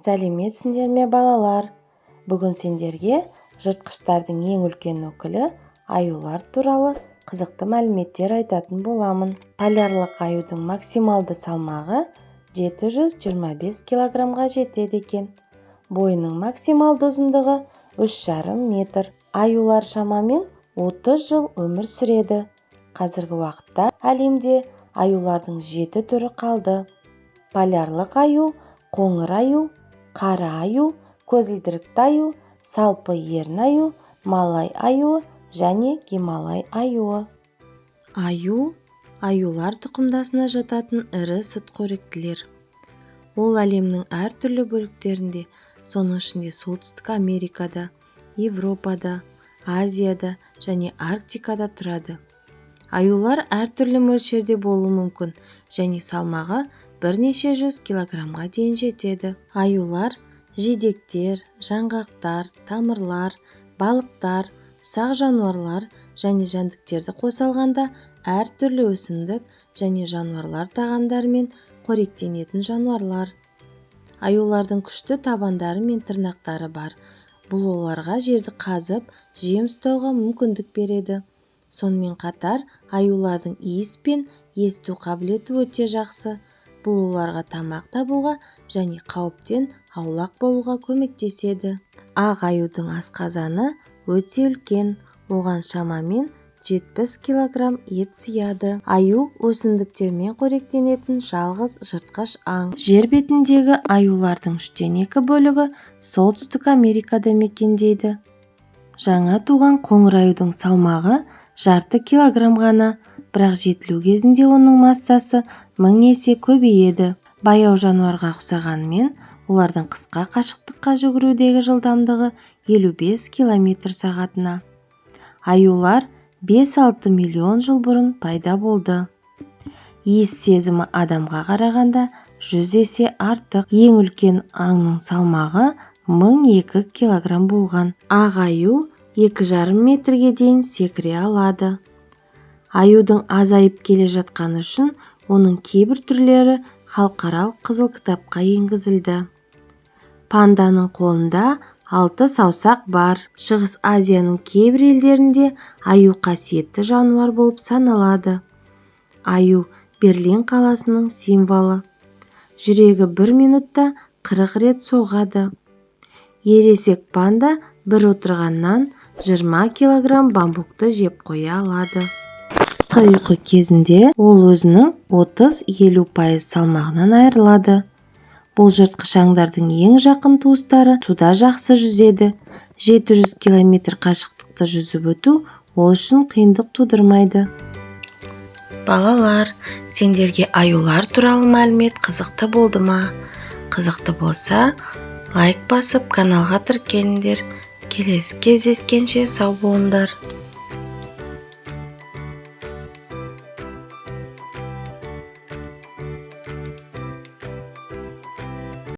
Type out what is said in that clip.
Сәлеметсіңдер ме балалар? Бүгін сендерге жыртқыштардың ең үлкен өкілі аюлар туралы қызықты мәліметтер айтатын боламын. Полярлық аюдың максималды салмағы 725 килограммға жетеді екен. Бойының максималды ұзындығы 3,5 метр. Аюлар шамамен 30 жыл өмір сүреді. Қазіргі уақытта әлемде аюлардың 7 түрі қалды. Полярлық аю, қоңыр аю, қара аю, көзілдірікті аю, салпы ерін аю, малай аюы және гималай аюы. Аюлар тұқымдасына жататын ірі сүтқоректілер. Ол әлемнің әртүрлі бөліктерінде, соның ішінде Солтүстік Америкада, Европада, Азияда және Арктикада тұрады. Аюлар әртүрлі мөлшерде болуы мүмкін және салмағы бірнеше жүз килограммға дейін жетеді. Аюлар жидектер, жаңғақтар, тамырлар, балықтар, ұсақ жануарлар және жәндіктерді қоса алғанда әртүрлі өсімдік және жануарлар тағамдарымен қоректенетін жануарлар. Аюлардың күшті табандары мен тырнақтары бар. Бұл оларға жерді қазып, жем ұстауға мүмкіндік береді. Сонымен қатар, аюлардың иіс пен есту қабілеті өте жақсы. Бұл оларға тамақ табуға және қауіптен аулақ болуға көмектеседі. Ақ аюдың асқазаны өте үлкен, оған шамамен 70 килограмм ет сыяды. Аю өсімдіктермен қоректенетін жалғыз жыртқыш аң. Жер бетіндегі аюлардың 3/2 бөлігі Солтүстік Америкада мекендейді. Жаңа туған қоңыр аюдың салмағы жарты килограмм ғана, бірақ жетілу кезінде оның массасы 1000 есе көбейеді. Баяу жануарға ұқсағанымен, олардың қысқа қашықтыққа жүгірудегі жылдамдығы 55 км сағатына. Аюлар 5-6 миллион жыл бұрын пайда болды. Иіс сезімі адамға қарағанда 100 есе артық. Ең үлкен аңның салмағы 1002 килограмм болған. Ақ аю 2,5 метрге дейін секіре алады. Аюдың азайып келе жатқаны үшін оның кейбір түрлері халықаралық қызыл кітапқа енгізілді. Панданың қолында 6 саусақ бар. Шығыс Азияның кейбір елдерінде аю қасиетті жануар болып саналады. Аю Берлин қаласының символы. Жүрегі 1 минутта 40 рет соғады. Ересек панда бір отырғаннан 20 килограмм бамбукты жеп қоя алады. Қысқы ұйқы кезінде ол өзінің 30-50% салмағынан айырылады. Бұл жыртқыш аңдардың ең жақын туыстары суда жақсы жүзеді. 700 км қашықтықты жүзіп өту ол үшін қиындық тудырмайды. Балалар, сендерге аюлар туралы мәлімет қызықты болды ма? Қызықты болса, лайк басып каналға тіркеліңдер. Келесі кездескенше сау болыңдар.